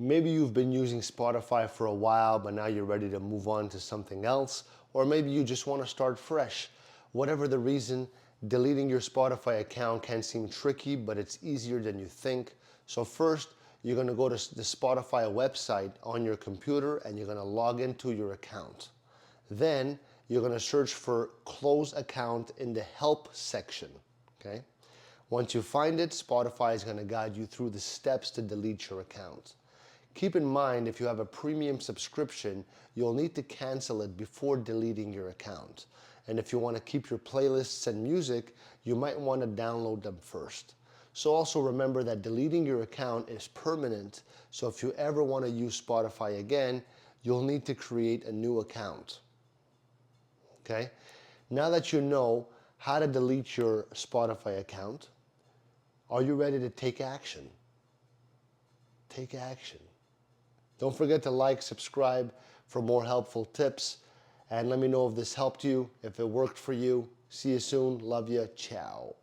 Maybe you've been using Spotify for a while, but now you're ready to move on to something else, or maybe you just want to start fresh. Whatever the reason, deleting your Spotify account can seem tricky, but it's easier than you think. So first, you're going to go to the Spotify website on your computer and you're going to log into your account. Then you're going to search for close account in the help section, okay? Once you find it, Spotify is going to guide you through the steps to delete your account. Keep in mind, if you have a premium subscription, you'll need to cancel it before deleting your account. And if you want to keep your playlists and music, you might want to download them first. So also remember that deleting your account is permanent, so if you ever want to use Spotify again, you'll need to create a new account. Okay? Now that you know how to delete your Spotify account, are you ready to take action? Take action. Don't forget to like, subscribe for more helpful tips, and let me know if this helped you, if it worked for you. See you soon. Love you. Ciao.